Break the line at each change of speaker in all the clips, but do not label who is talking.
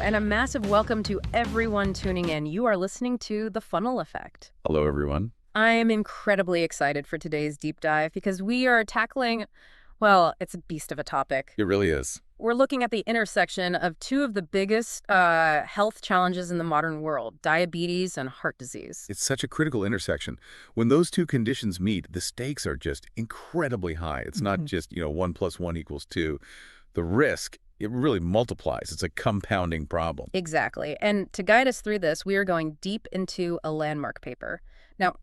and a massive welcome to everyone tuning in. You are listening to The Funnel Effect.
Hello, everyone.
I am incredibly excited for today's deep dive because we are tackling, well, it's a beast of a topic.
It really is.
We're looking at the intersection of two of the biggest health challenges in the modern world, diabetes and heart disease.
It's such a critical intersection. When those two conditions meet, the stakes are just incredibly high. It's not just, 1 + 1 = 2. The risk, it really multiplies. It's a compounding problem.
Exactly. And to guide us through this, we are going deep into a landmark paper. Now,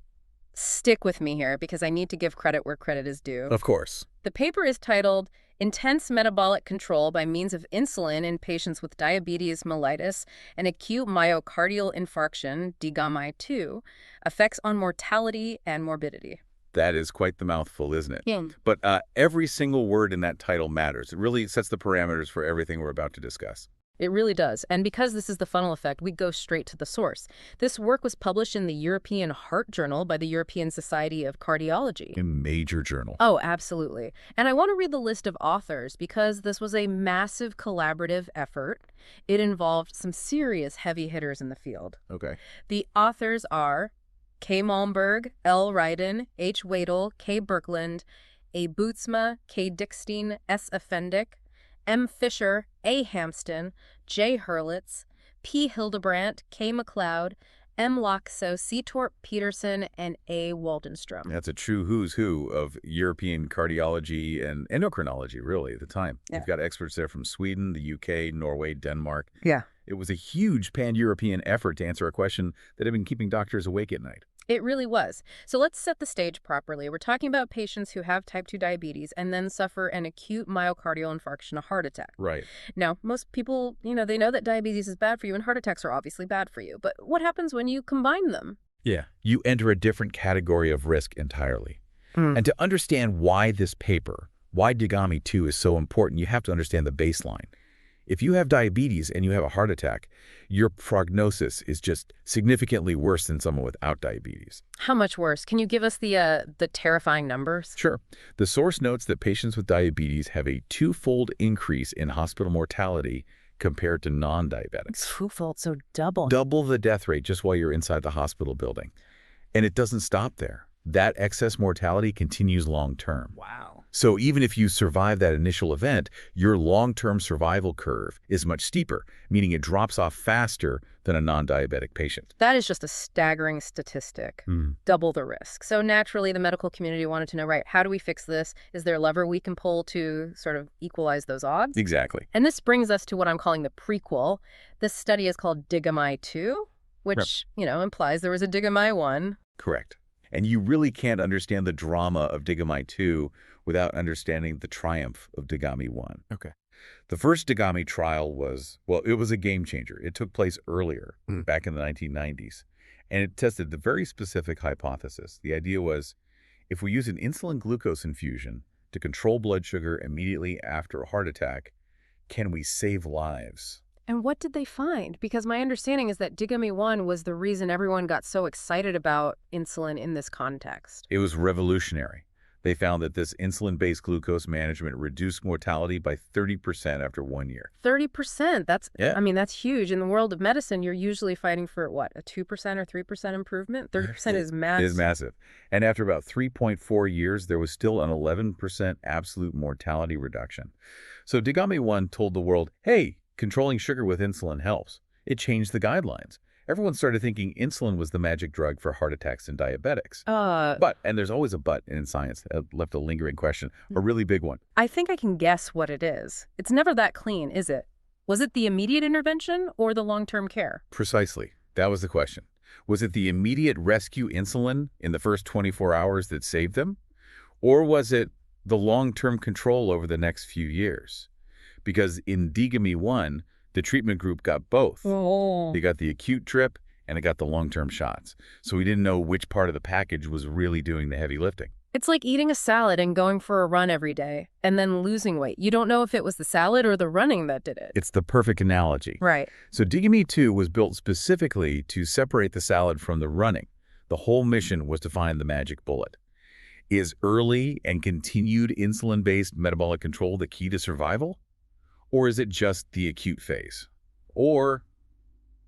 stick with me here because I need to give credit where credit is due.
Of course.
The paper is titled Intense Metabolic Control by Means of Insulin in Patients with Diabetes Mellitus and Acute Myocardial Infarction, DIGAMI-2, Effects on Mortality and Morbidity.
That is quite the mouthful, isn't it?
Yeah.
But every single word in that title matters. It really sets the parameters for everything we're about to discuss.
It really does. And because this is the funnel effect, we go straight to the source. This work was published in the European Heart Journal by the European Society of Cardiology.
A major journal.
Oh, absolutely. And I want to read the list of authors because this was a massive collaborative effort. It involved some serious heavy hitters in the field.
Okay.
The authors are K. Malmberg, L. Ryden, H. Wadel, K. Birkeland, A. Bootsma, K. Dickstein, S. Offendick, M. Fisher, A. Hamston, J. Hurlitz, P. Hildebrandt, K. McLeod, M. Loxo, C. Torp Peterson, and A. Waldenstrom.
That's a true who's who of European cardiology and endocrinology, really, at the time.
Yeah.
You've got experts there from Sweden, the UK, Norway, Denmark.
Yeah.
It was a huge pan-European effort to answer a question that had been keeping doctors awake at night.
It really was. So let's set the stage properly. We're talking about patients who have type 2 diabetes and then suffer an acute myocardial infarction, a heart attack.
Right.
Now, most people, they know that diabetes is bad for you and heart attacks are obviously bad for you. But what happens when you combine them?
Yeah. You enter a different category of risk entirely. And to understand why this paper, why DIGAMI-2 is so important, you have to understand the baseline. If you have diabetes and you have a heart attack, your prognosis is just significantly worse than someone without diabetes.
How much worse? Can you give us the terrifying numbers?
Sure. The source notes that patients with diabetes have a twofold increase in hospital mortality compared to non-diabetics.
Twofold, so double.
Double the death rate just while you're inside the hospital building. And it doesn't stop there. That excess mortality continues long-term.
Wow.
So even if you survive that initial event, your long-term survival curve is much steeper, meaning it drops off faster than a non-diabetic patient.
That is just a staggering statistic. Double the risk. So naturally, the medical community wanted to know, right, how do we fix this? Is there a lever we can pull to sort of equalize those odds?
Exactly.
And this brings us to what I'm calling the prequel. This study is called DIGAMI-2, which, implies there was a DIGAMI-1.
Correct. And you really can't understand the drama of DIGAMI-2 without understanding the triumph of DIGAMI-1. Okay. The first DIGAMI trial was, it was a game changer. It took place earlier, back in the 1990s, and it tested the very specific hypothesis. The idea was, if we use an insulin glucose infusion to control blood sugar immediately after a heart attack, can we save lives?
And what did they find? Because my understanding is that DIGAMI-1 was the reason everyone got so excited about insulin in this context.
It was revolutionary. They found that this insulin-based glucose management reduced mortality by 30% after 1 year.
30%? That's huge. In the world of medicine, you're usually fighting for, what, a 2% or 3% improvement? 30% is massive.
It is massive. And after about 3.4 years, there was still an 11% absolute mortality reduction. So DIGAMI-1 told the world, hey, controlling sugar with insulin helps. It changed the guidelines. Everyone started thinking insulin was the magic drug for heart attacks and diabetics. But, and there's always a but in science, left a lingering question, a really big one.
I think I can guess what it is. It's never that clean, is it? Was it the immediate intervention or the long-term care?
Precisely. That was the question. Was it the immediate rescue insulin in the first 24 hours that saved them? Or was it the long-term control over the next few years? Because in DIGAMI-1, the treatment group got both. They got the acute drip and it got the long-term shots. So we didn't know which part of the package was really doing the heavy lifting.
It's like eating a salad and going for a run every day and then losing weight. You don't know if it was the salad or the running that did it.
It's the perfect analogy.
Right.
So DIGAMI-2 was built specifically to separate the salad from the running. The whole mission was to find the magic bullet. Is early and continued insulin-based metabolic control the key to survival? Or is it just the acute phase? Or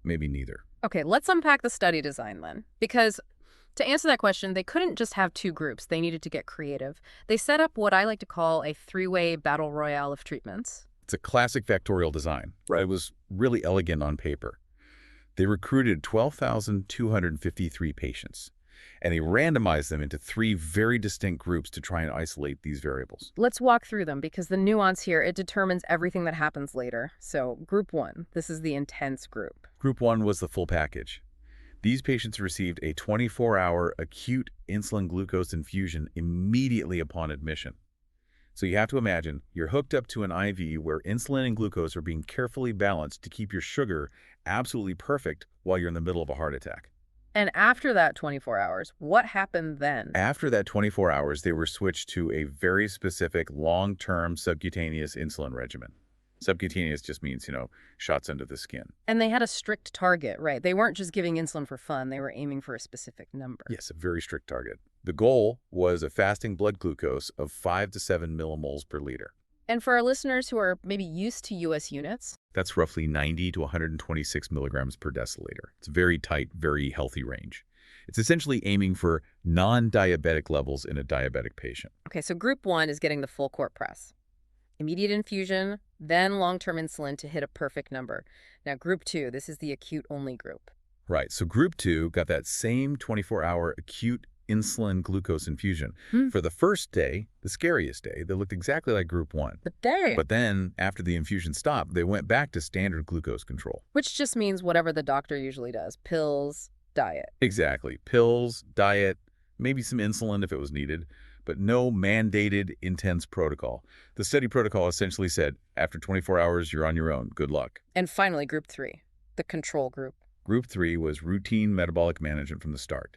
maybe neither.
Okay, let's unpack the study design then. Because to answer that question, they couldn't just have two groups. They needed to get creative. They set up what I like to call a three-way battle royale of treatments.
It's a classic factorial design. Right. It was really elegant on paper. They recruited 12,253 patients, and they randomized them into three very distinct groups to try and isolate these variables.
Let's walk through them because the nuance here, it determines everything that happens later. So group 1, this is the intense group.
Group 1 was the full package. These patients received a 24-hour acute insulin glucose infusion immediately upon admission. So you have to imagine you're hooked up to an IV where insulin and glucose are being carefully balanced to keep your sugar absolutely perfect while you're in the middle of a heart attack.
And after that 24 hours, what happened then?
After that 24 hours, they were switched to a very specific long-term subcutaneous insulin regimen. Subcutaneous just means, shots under the skin.
And they had a strict target, right? They weren't just giving insulin for fun. They were aiming for a specific number.
Yes, a very strict target. The goal was a fasting blood glucose of 5 to 7 millimoles per liter.
And for our listeners who are maybe used to U.S. units,
that's roughly 90 to 126 milligrams per deciliter. It's a very tight, very healthy range. It's essentially aiming for non-diabetic levels in a diabetic patient.
Okay, so group 1 is getting the full court press. Immediate infusion, then long-term insulin to hit a perfect number. Now, group 2, this is the acute-only group.
Right, so group 2 got that same 24-hour acute insulin glucose infusion. For the first day, the scariest day, they looked exactly like group 1. But then, after the infusion stopped, they went back to standard glucose control.
Which just means whatever the doctor usually does. Pills, diet.
Exactly. Pills, diet, maybe some insulin if it was needed, but no mandated intense protocol. The study protocol essentially said, after 24 hours, you're on your own. Good luck.
And finally, group 3, the control group.
Group 3 was routine metabolic management from the start.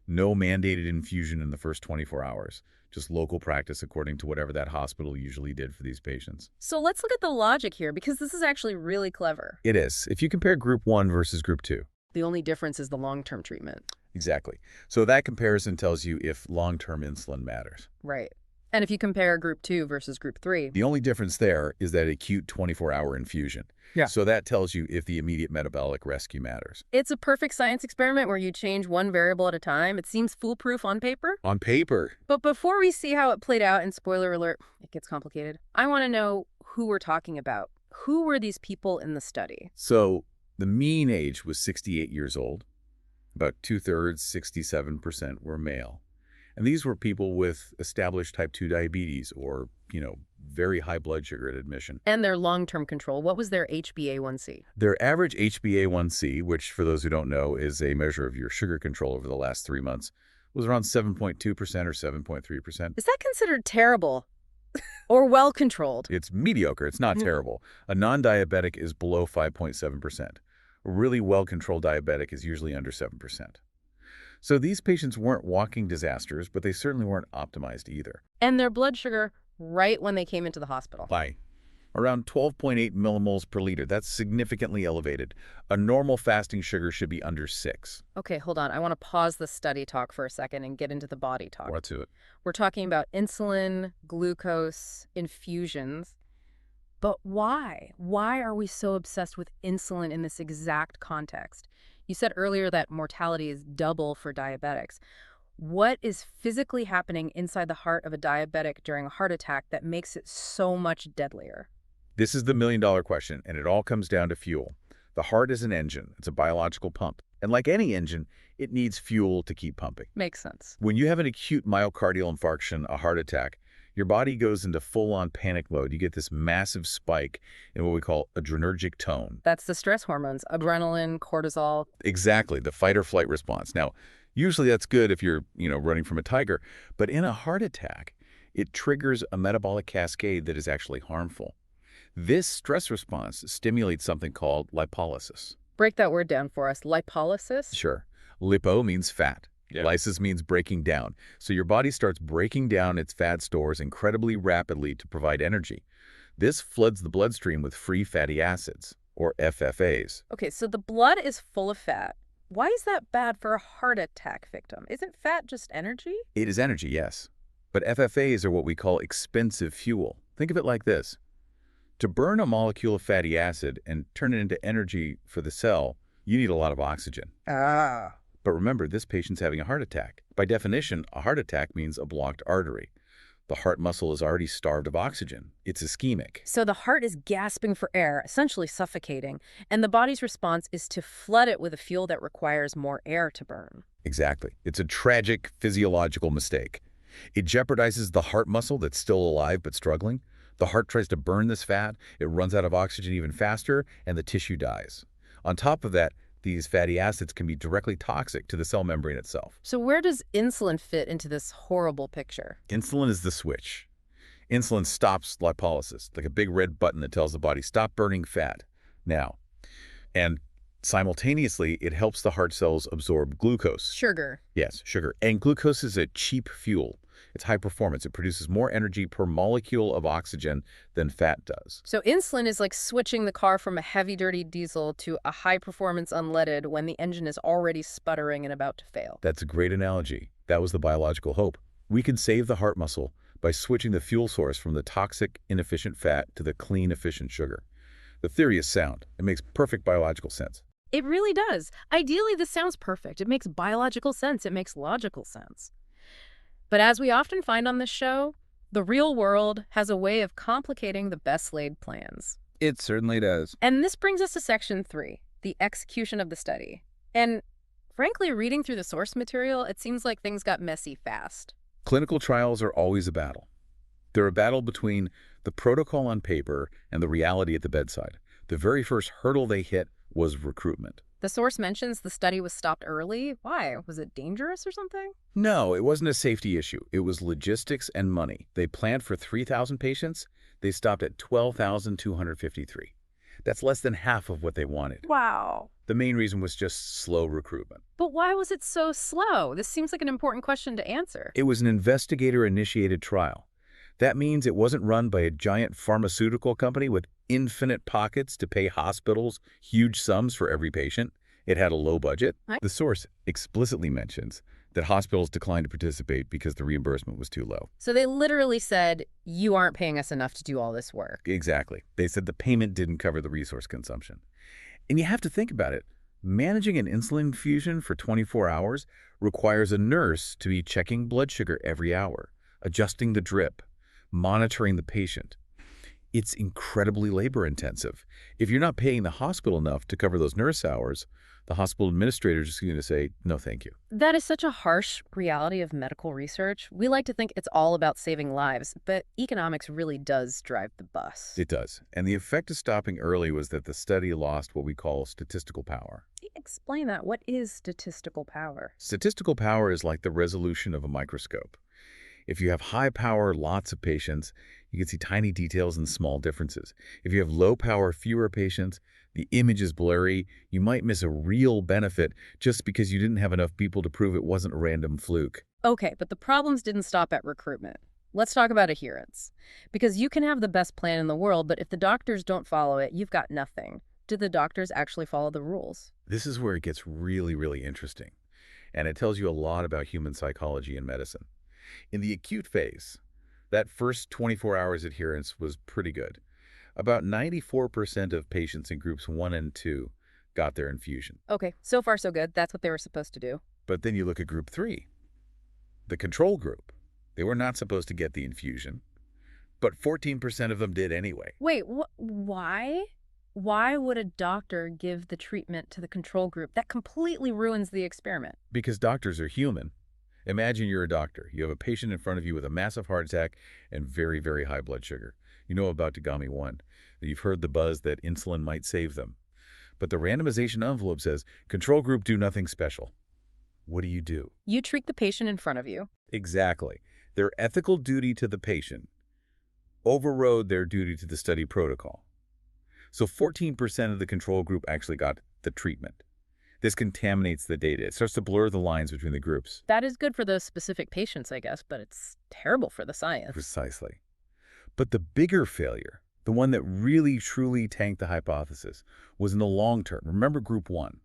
No mandated infusion in the first 24 hours, just local practice according to whatever that hospital usually did for these patients.
So let's look at the logic here, because this is actually really clever.
It is. If you compare group 1 versus group 2.
The only difference is the long-term treatment.
Exactly. So that comparison tells you if long-term insulin matters.
Right. And if you compare group 2 versus group 3.
The only difference there is that acute 24-hour infusion. Yeah. So that tells you if the immediate metabolic rescue matters.
It's a perfect science experiment where you change one variable at a time. It seems foolproof on paper.
On paper.
But before we see how it played out, and spoiler alert, it gets complicated, I want to know who we're talking about. Who were these people in the study?
So the mean age was 68 years old. About 2/3, 67% were male. And these were people with established type 2 diabetes or, very high blood sugar at admission.
And their long-term control, what was their HbA1c?
Their average HbA1c, which for those who don't know is a measure of your sugar control over the last 3 months, was around 7.2% or 7.3%.
Is that considered terrible or well-controlled?
It's mediocre. It's not terrible. A non-diabetic is below 5.7%. A really well-controlled diabetic is usually under 7%. So these patients weren't walking disasters, but they certainly weren't optimized either.
And their blood sugar right when they came into the hospital?
By around 12.8 millimoles per liter. That's significantly elevated. A normal fasting sugar should be under 6.
Okay, hold on. I want to pause the study talk for a second and get into the body talk.
Let's do it.
We're talking about insulin, glucose, infusions. But why? Why are we so obsessed with insulin in this exact context? You said earlier that mortality is double for diabetics. What is physically happening inside the heart of a diabetic during a heart attack that makes it so much deadlier?
This is the million-dollar question, and it all comes down to fuel. The heart is an engine. It's a biological pump. And like any engine, it needs fuel to keep pumping.
Makes sense.
When you have an acute myocardial infarction, a heart attack, your body goes into full-on panic mode. You get this massive spike in what we call adrenergic tone.
That's the stress hormones, adrenaline, cortisol.
Exactly, the fight-or-flight response. Now, usually that's good if you're, running from a tiger. But in a heart attack, it triggers a metabolic cascade that is actually harmful. This stress response stimulates something called lipolysis.
Break that word down for us. Lipolysis?
Sure. Lipo means fat. Yeah. Lysis means breaking down. So your body starts breaking down its fat stores incredibly rapidly to provide energy. This floods the bloodstream with free fatty acids, or FFAs.
Okay, so the blood is full of fat. Why is that bad for a heart attack victim? Isn't fat just energy?
It is energy, yes. But FFAs are what we call expensive fuel. Think of it like this. To burn a molecule of fatty acid and turn it into energy for the cell, you need a lot of oxygen.
Ah.
But remember, this patient's having a heart attack. By definition, a heart attack means a blocked artery. The heart muscle is already starved of oxygen. It's ischemic.
So the heart is gasping for air, essentially suffocating, and the body's response is to flood it with a fuel that requires more air to burn.
Exactly. It's a tragic physiological mistake. It jeopardizes the heart muscle that's still alive but struggling. The heart tries to burn this fat, it runs out of oxygen even faster, and the tissue dies. On top of that, these fatty acids can be directly toxic to the cell membrane itself.
So where does insulin fit into this horrible picture?
Insulin is the switch. Insulin stops lipolysis, like a big red button that tells the body, stop burning fat now. And simultaneously, it helps the heart cells absorb glucose.
Sugar.
Yes, sugar. And glucose is a cheap fuel. It's high performance. It produces more energy per molecule of oxygen than fat does.
So insulin is like switching the car from a heavy, dirty diesel to a high-performance unleaded when the engine is already sputtering and about to fail.
That's a great analogy. That was the biological hope. We can save the heart muscle by switching the fuel source from the toxic, inefficient fat to the clean, efficient sugar. The theory is sound. It makes perfect biological sense.
It really does. Ideally, this sounds perfect. It makes biological sense. It makes logical sense. But as we often find on this show, the real world has a way of complicating the best-laid plans.
It certainly does.
And this brings us to Section 3, the execution of the study. And frankly, reading through the source material, it seems like things got messy fast.
Clinical trials are always a battle. They're a battle between the protocol on paper and the reality at the bedside. The very first hurdle they hit was recruitment.
The source mentions the study was stopped early. Why? Was it dangerous or something?
No, it wasn't a safety issue. It was logistics and money. They planned for 3,000 patients. They stopped at 12,253. That's less than half of what they wanted.
Wow.
The main reason was just slow recruitment.
But why was it so slow? This seems like an important question to answer.
It was an investigator-initiated trial. That means it wasn't run by a giant pharmaceutical company with infinite pockets to pay hospitals huge sums for every patient. It had a low budget. The source explicitly mentions that hospitals declined to participate because the reimbursement was too low.
So they literally said, you aren't paying us enough to do all this work.
Exactly. They said the payment didn't cover the resource consumption. And you have to think about it. Managing an insulin infusion for 24 hours requires a nurse to be checking blood sugar every hour, adjusting the drip, monitoring the patient. It's incredibly labor-intensive. If you're not paying the hospital enough to cover those nurse hours, the hospital administrator is just going to say, no, thank you.
That is such a harsh reality of medical research. We like to think it's all about saving lives, but economics really does drive the bus.
It does. And the effect of stopping early was that the study lost what we call statistical power.
Explain that. What is statistical power?
Statistical power is like the resolution of a microscope. If you have high power, lots of patients, you can see tiny details and small differences. If you have low power, fewer patients, the image is blurry. You might miss a real benefit just because you didn't have enough people to prove it wasn't a random fluke.
Okay, but the problems didn't stop at recruitment. Let's talk about adherence. Because you can have the best plan in the world, but if the doctors don't follow it, you've got nothing. Did the doctors actually follow the rules?
This is where it gets really, really interesting. And it tells you a lot about human psychology and medicine. In the acute phase, that first 24 hours adherence was pretty good. About 94% of patients in groups 1 and 2 got their infusion.
Okay, so far so good. That's what they were supposed to do.
But then you look at group 3, the control group. They were not supposed to get the infusion, but 14% of them did anyway.
Wait, why? Why would a doctor give the treatment to the control group? That completely ruins the experiment.
Because doctors are human. Imagine you're a doctor. You have a patient in front of you with a massive heart attack and very, very high blood sugar. You know about DIGAMI-1. You've heard the buzz that insulin might save them. But the randomization envelope says, control group do nothing special. What do?
You treat the patient in front of you.
Exactly. Their ethical duty to the patient overrode their duty to the study protocol. So 14% of the control group actually got the treatment. This contaminates the data. It starts to blur the lines between the groups.
That is good for those specific patients, I guess, but it's terrible for the science.
Precisely. But the bigger failure, the one that really truly tanked the hypothesis, was in the long term. Remember group 1,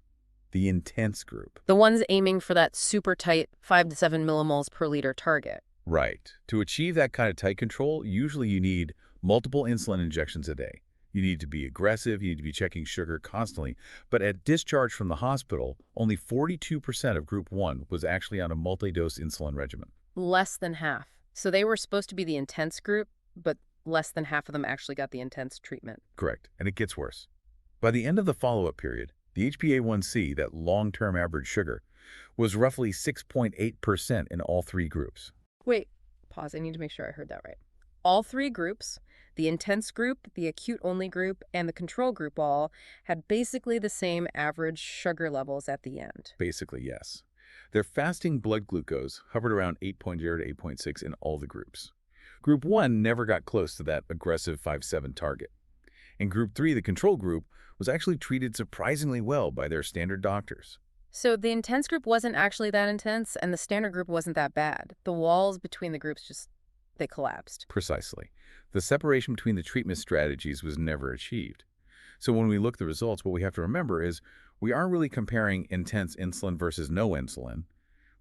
the intense group.
The ones aiming for that super tight 5 to 7 millimoles per liter target.
Right. To achieve that kind of tight control, usually you need multiple insulin injections a day. You need to be aggressive, you need to be checking sugar constantly. But at discharge from the hospital, only 42% of Group 1 was actually on a multi-dose insulin regimen.
Less than half. So they were supposed to be the intense group, but less than half of them actually got the intense treatment.
Correct. And it gets worse. By the end of the follow-up period, the HbA1c, that long-term average sugar, was roughly 6.8% in all three groups.
Wait, pause. I need to make sure I heard that right. All three groups, the intense group, the acute-only group, and the control group all had basically the same average sugar levels at the end.
Basically, yes. Their fasting blood glucose hovered around 8.0 to 8.6 in all the groups. Group 1 never got close to that aggressive 5-7 target. In Group 3, the control group was actually treated surprisingly well by their standard doctors.
So the intense group wasn't actually that intense, and the standard group wasn't that bad. The walls between the groups they collapsed.
Precisely. The separation between the treatment strategies was never achieved. So when we look at the results, what we have to remember is we aren't really comparing intense insulin versus no insulin.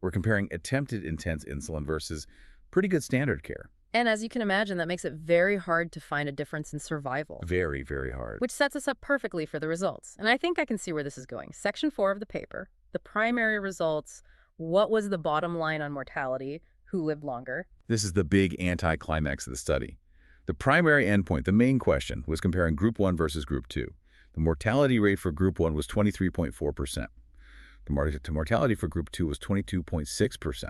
We're comparing attempted intense insulin versus pretty good standard care.
And as you can imagine, that makes it very hard to find a difference in survival.
Very, very hard.
Which sets us up perfectly for the results. And I think I can see where this is going. Section 4 of the paper, the primary results, what was the bottom line on mortality, who lived longer?
This is the big anticlimax of the study. The primary endpoint, the main question, was comparing Group 1 versus Group 2. The mortality rate for Group 1 was 23.4%. The mortality for Group 2 was 22.6%.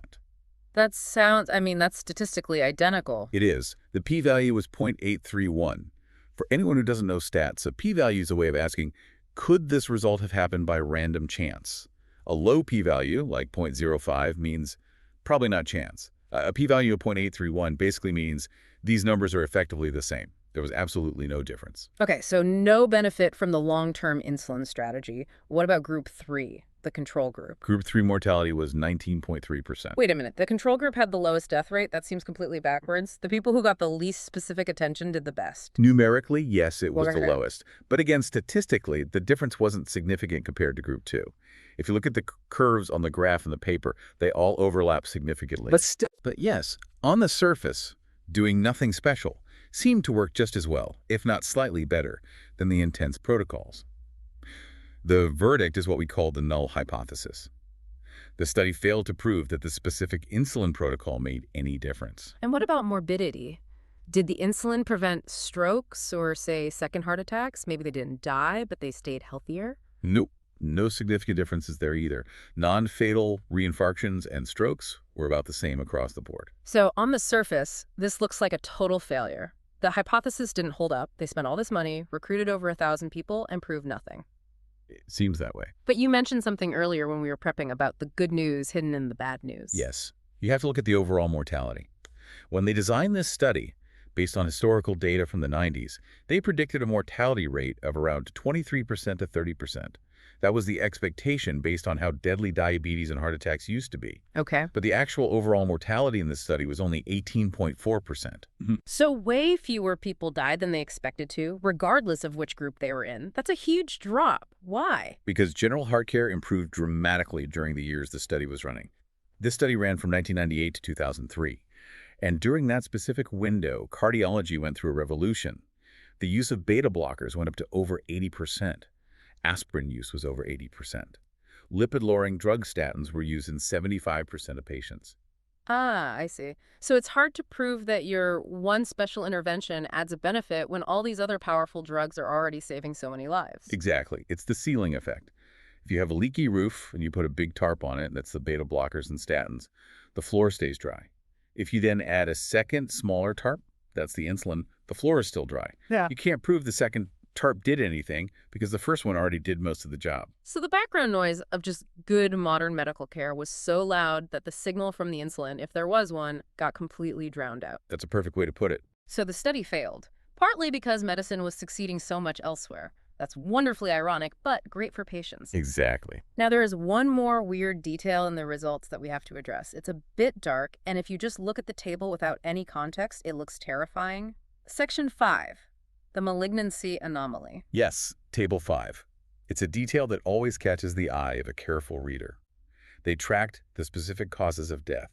That's statistically identical.
It is. The p-value was 0.831. For anyone who doesn't know stats, a p-value is a way of asking, could this result have happened by random chance? A low p-value, like 0.05, means probably not chance. A p-value of 0.831 basically means these numbers are effectively the same. There was absolutely no difference.
Okay, so no benefit from the long-term insulin strategy. What about Group 3, the control group?
Group 3 mortality was 19.3%.
Wait a minute. The control group had the lowest death rate? That seems completely backwards. The people who got the least specific attention did the best.
Numerically, yes, it was the
Okay.
lowest. But again, statistically, the difference wasn't significant compared to Group 2. If you look at the curves on the graph in the paper, they all overlap significantly. But yes, on the surface, doing nothing special seemed to work just as well, if not slightly better, than the intense protocols. The verdict is what we call the null hypothesis. The study failed to prove that the specific insulin protocol made any difference.
And what about morbidity? Did the insulin prevent strokes or, say, second heart attacks? Maybe they didn't die, but they stayed healthier?
Nope. No significant differences there either. Non-fatal reinfarctions and strokes were about the same across the board.
So on the surface, this looks like a total failure. The hypothesis didn't hold up. They spent all this money, recruited over 1,000 people, and proved nothing.
It seems that way.
But you mentioned something earlier when we were prepping about the good news hidden in the bad news.
Yes. You have to look at the overall mortality. When they designed this study, based on historical data from the 90s, they predicted a mortality rate of around 23% to 30%. That was the expectation based on how deadly diabetes and heart attacks used to be.
Okay.
But the actual overall mortality in this study was only 18.4%.
So way fewer people died than they expected to, regardless of which group they were in. That's a huge drop. Why?
Because general heart care improved dramatically during the years the study was running. This study ran from 1998 to 2003. And during that specific window, cardiology went through a revolution. The use of beta blockers went up to over 80%. Aspirin use was over 80%. Lipid-lowering drug statins were used in 75% of patients.
Ah, I see. So it's hard to prove that your one special intervention adds a benefit when all these other powerful drugs are already saving so many lives.
Exactly. It's the ceiling effect. If you have a leaky roof and you put a big tarp on it, that's the beta blockers and statins, the floor stays dry. If you then add a second, smaller tarp, that's the insulin, the floor is still dry.
Yeah.
You can't prove the second tarp did anything because the first one already did most of the job.
So the background noise of just good modern medical care was so loud that the signal from the insulin, if there was one, got completely drowned out.
That's a perfect way to put it.
So the study failed, partly because medicine was succeeding so much elsewhere. That's wonderfully ironic, but great for patients.
Exactly.
Now, there is one more weird detail in the results that we have to address. It's a bit dark, and if you just look at the table without any context, it looks terrifying. Section 5, the malignancy anomaly.
Yes, Table 5. It's a detail that always catches the eye of a careful reader. They tracked the specific causes of death,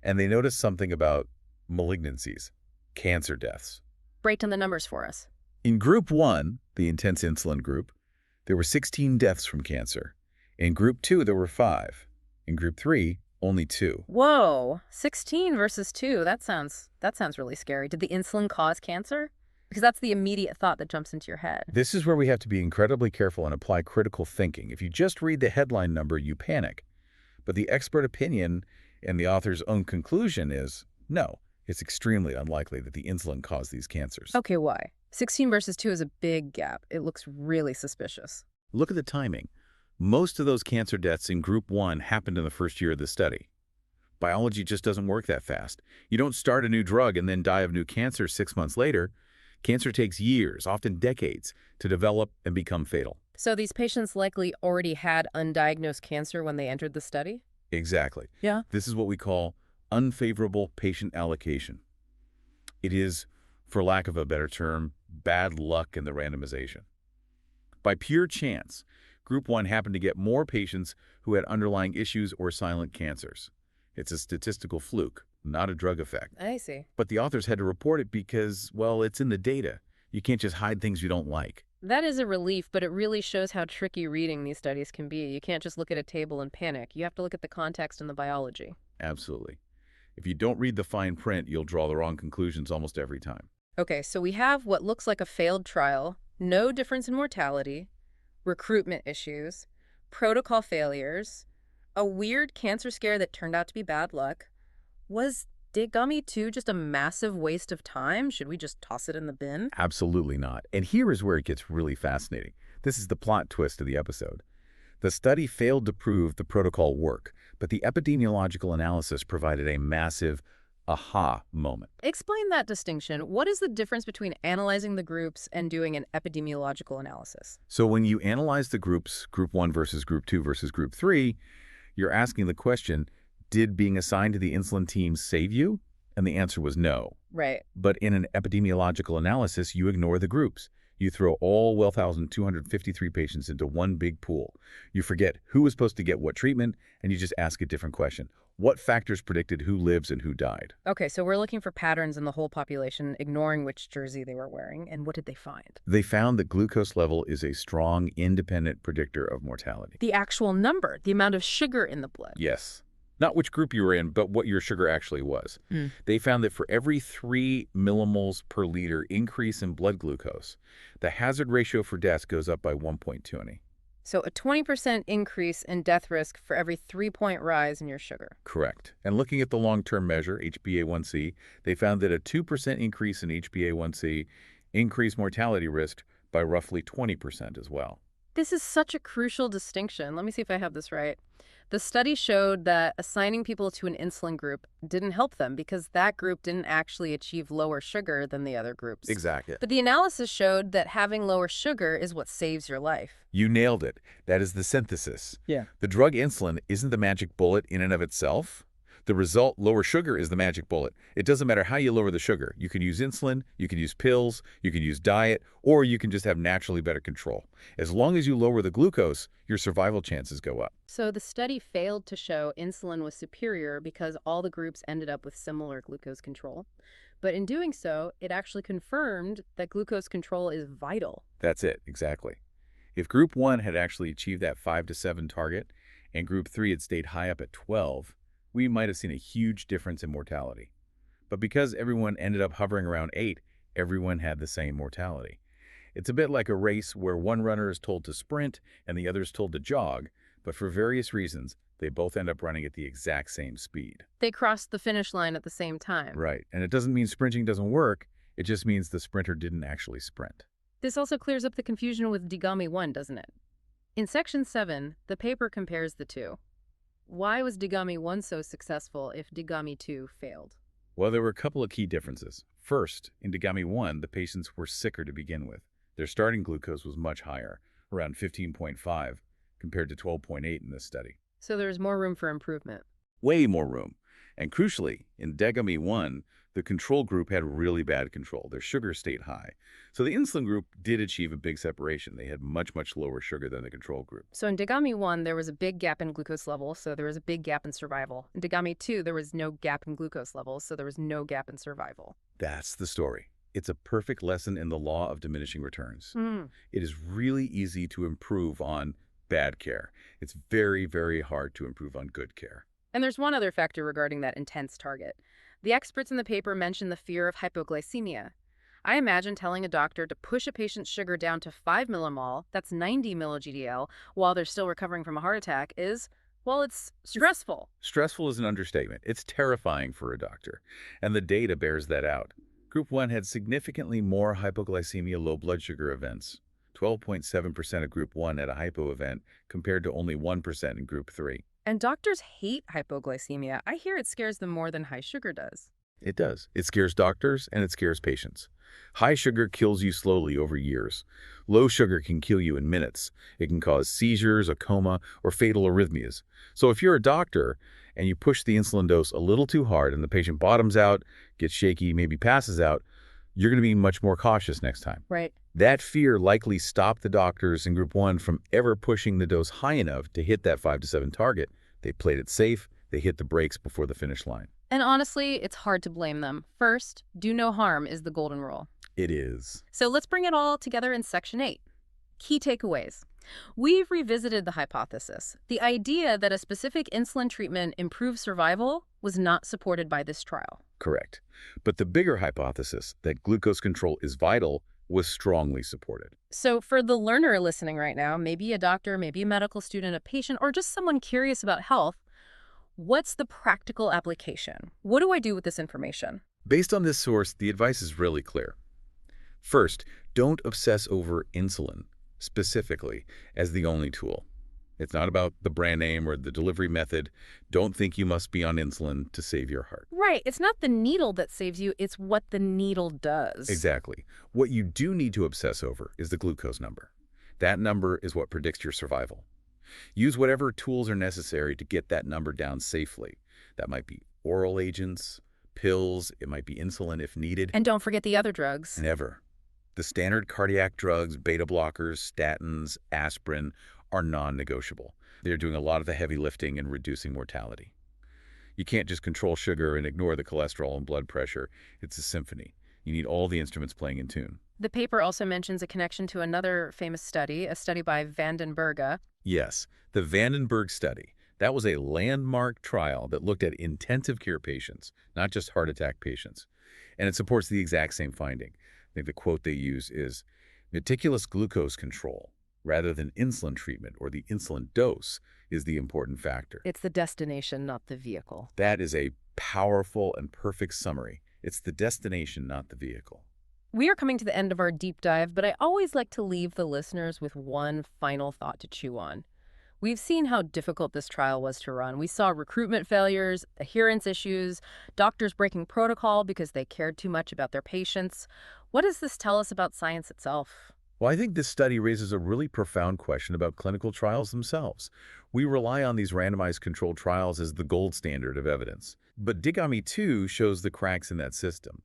and they noticed something about malignancies, cancer deaths.
Break down the numbers for us.
In Group 1, the intense insulin group, there were 16 deaths from cancer. In Group 2, there were 5. In Group 3, only 2.
Whoa, 16 versus 2. That sounds really scary. Did the insulin cause cancer? Because that's the immediate thought that jumps into your head.
This is where we have to be incredibly careful and apply critical thinking. If you just read the headline number, you panic. But the expert opinion and the author's own conclusion is, no, it's extremely unlikely that the insulin caused these cancers.
Okay, why? 16 versus 2 is a big gap. It looks really suspicious.
Look at the timing. Most of those cancer deaths in Group 1 happened in the first year of the study. Biology just doesn't work that fast. You don't start a new drug and then die of new cancer 6 months later. Cancer takes years, often decades, to develop and become fatal.
So these patients likely already had undiagnosed cancer when they entered the study?
Exactly.
Yeah.
This is what we call unfavorable patient allocation. It is, for lack of a better term, bad luck in the randomization. By pure chance, Group 1 happened to get more patients who had underlying issues or silent cancers. It's a statistical fluke, not a drug effect.
I see.
But the authors had to report it because, well, it's in the data. You can't just hide things you don't like.
That is a relief, but it really shows how tricky reading these studies can be. You can't just look at a table and panic. You have to look at the context and the biology.
Absolutely. If you don't read the fine print, you'll draw the wrong conclusions almost every time.
Okay, so we have what looks like a failed trial, no difference in mortality, recruitment issues, protocol failures, a weird cancer scare that turned out to be bad luck. Was DIGAMI-2 just a massive waste of time? Should we just toss it in the bin?
Absolutely not. And here is where it gets really fascinating. This is the plot twist of the episode. The study failed to prove the protocol work, but the epidemiological analysis provided a massive aha moment.
Explain that distinction. What is the difference between analyzing the groups and doing an epidemiological analysis?
So when you analyze the groups, Group 1 versus Group 2 versus Group 3, you're asking the question, did being assigned to the insulin team save you? And the answer was no.
Right.
But in an epidemiological analysis, you ignore the groups. You throw all 1,253 patients into one big pool. You forget who was supposed to get what treatment, and you just ask a different question. What factors predicted who lives and who died?
Okay, so we're looking for patterns in the whole population, ignoring which jersey they were wearing. And what did they find?
They found that glucose level is a strong, independent predictor of mortality.
The actual number, the amount of sugar in the blood.
Yes. Not which group you were in, but what your sugar actually was. They found that for every 3 millimoles per liter increase in blood glucose, the hazard ratio for death goes up by 1.20.
So a 20% increase in death risk for every 3-point rise in your sugar.
Correct. And looking at the long-term measure, HbA1c, they found that a 2% increase in HbA1c increased mortality risk by roughly 20% as well.
This is such a crucial distinction. Let me see if I have this right. The study showed that assigning people to an insulin group didn't help them because that group didn't actually achieve lower sugar than the other groups.
Exactly.
But the analysis showed that having lower sugar is what saves your life.
You nailed it. That is the synthesis.
Yeah.
The drug insulin isn't the magic bullet in and of itself. The result, lower sugar, is the magic bullet. It doesn't matter how you lower the sugar. You can use insulin, you can use pills, you can use diet, or you can just have naturally better control. As long as you lower the glucose, your survival chances go up.
So the study failed to show insulin was superior because all the groups ended up with similar glucose control. But in doing so, it actually confirmed that glucose control is vital.
That's it, exactly. If Group 1 had actually achieved that 5 to 7 target, and Group 3 had stayed high up at 12, we might have seen a huge difference in mortality. But because everyone ended up hovering around 8, everyone had the same mortality. It's a bit like a race where one runner is told to sprint and the other is told to jog, but for various reasons, they both end up running at the exact same speed.
They crossed the finish line at the same time.
Right, and it doesn't mean sprinting doesn't work, it just means the sprinter didn't actually sprint.
This also clears up the confusion with DIGAMI-1, doesn't it? In Section 7, the paper compares the two. Why was DIGAMI-1 so successful if DIGAMI-2 failed?
Well, there were a couple of key differences. First, in DIGAMI-1, the patients were sicker to begin with. Their starting glucose was much higher, around 15.5, compared to 12.8 in this study.
So there's more room for improvement.
Way more room. And crucially, in DIGAMI-1, the control group had really bad control. Their sugar stayed high. So the insulin group did achieve a big separation. They had much, much lower sugar than the control group.
So in DIGAMI-1, there was a big gap in glucose levels, so there was a big gap in survival. In DIGAMI-2, there was no gap in glucose levels, so there was no gap in survival.
That's the story. It's a perfect lesson in the law of diminishing returns.
Mm.
It is really easy to improve on bad care. It's very, very hard to improve on good care.
And there's one other factor regarding that intense target. The experts in the paper mention the fear of hypoglycemia. I imagine telling a doctor to push a patient's sugar down to 5 millimol, that's 90 milli-GDL, while they're still recovering from a heart attack is, well, it's stressful.
Stressful is an understatement. It's terrifying for a doctor, and the data bears that out. Group 1 had significantly more hypoglycemia low blood sugar events. 12.7% of Group 1 had a hypo event compared to only 1% in Group 3.
And doctors hate hypoglycemia. I hear it scares them more than high sugar does.
It does. It scares doctors and it scares patients. High sugar kills you slowly over years. Low sugar can kill you in minutes. It can cause seizures, a coma, or fatal arrhythmias. So if you're a doctor and you push the insulin dose a little too hard and the patient bottoms out, gets shaky, maybe passes out, you're going to be much more cautious next time.
Right.
That fear likely stopped the doctors in Group 1 from ever pushing the dose high enough to hit that 5 to 7 target. They played it safe. They hit the brakes before the finish line.
And honestly, it's hard to blame them. First, do no harm is the golden rule.
It is.
So let's bring it all together in Section 8. Key takeaways. We've revisited the hypothesis. The idea that a specific insulin treatment improves survival was not supported by this trial.
Correct. But the bigger hypothesis that glucose control is vital was strongly supported.
So for the learner listening right now, maybe a doctor, maybe a medical student, a patient, or just someone curious about health, what's the practical application? What do I do with this information?
Based on this source, the advice is really clear. First, don't obsess over insulin, specifically, as the only tool. It's not about the brand name or the delivery method. Don't think you must be on insulin to save your heart.
Right. It's not the needle that saves you. It's what the needle does.
Exactly. What you do need to obsess over is the glucose number. That number is what predicts your survival. Use whatever tools are necessary to get that number down safely. That might be oral agents, pills, it might be insulin if needed.
And don't forget the other drugs.
Never. The standard cardiac drugs, beta blockers, statins, aspirin, are non-negotiable. They're doing a lot of the heavy lifting and reducing mortality. You can't just control sugar and ignore the cholesterol and blood pressure. It's a symphony. You need all the instruments playing in tune.
The paper also mentions a connection to another famous study, a study by Vandenberg.
Yes, the Vandenberg study. That was a landmark trial that looked at intensive care patients, not just heart attack patients. And it supports the exact same finding. I think the quote they use is, meticulous glucose control, rather than insulin treatment or the insulin dose, is the important factor.
It's the destination, not the vehicle.
That is a powerful and perfect summary. It's the destination, not the vehicle.
We are coming to the end of our deep dive, but I always like to leave the listeners with one final thought to chew on. We've seen how difficult this trial was to run. We saw recruitment failures, adherence issues, doctors breaking protocol because they cared too much about their patients. What does this tell us about science itself?
Well, I think this study raises a really profound question about clinical trials themselves. We rely on these randomized controlled trials as the gold standard of evidence. But DIGAMI-2 shows the cracks in that system.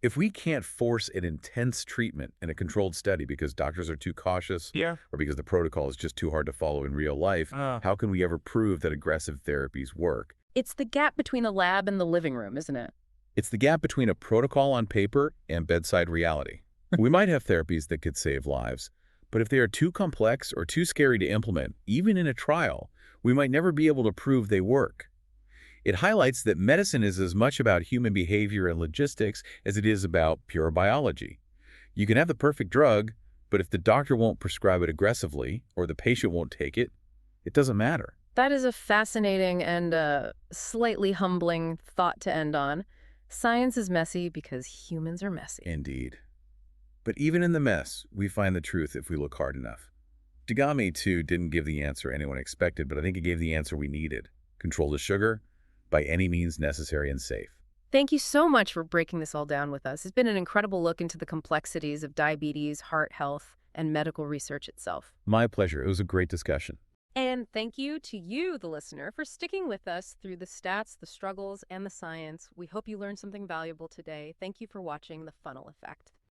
If we can't force an intense treatment in a controlled study because doctors are too cautious or because the protocol is just too hard to follow in real life, how can we ever prove that aggressive therapies work?
It's the gap between the lab and the living room, isn't it?
It's the gap between a protocol on paper and bedside reality. We might have therapies that could save lives, but if they are too complex or too scary to implement, even in a trial, we might never be able to prove they work. It highlights that medicine is as much about human behavior and logistics as it is about pure biology. You can have the perfect drug, but if the doctor won't prescribe it aggressively or the patient won't take it, it doesn't matter.
That is a fascinating and slightly humbling thought to end on. Science is messy because humans are messy.
Indeed. But even in the mess, we find the truth if we look hard enough. DIGAMI-2 didn't give the answer anyone expected, but I think it gave the answer we needed. Control the sugar by any means necessary and safe.
Thank you so much for breaking this all down with us. It's been an incredible look into the complexities of diabetes, heart health, and medical research itself.
My pleasure. It was a great discussion.
And thank you to you, the listener, for sticking with us through the stats, the struggles, and the science. We hope you learned something valuable today. Thank you for watching The Funnel Effect.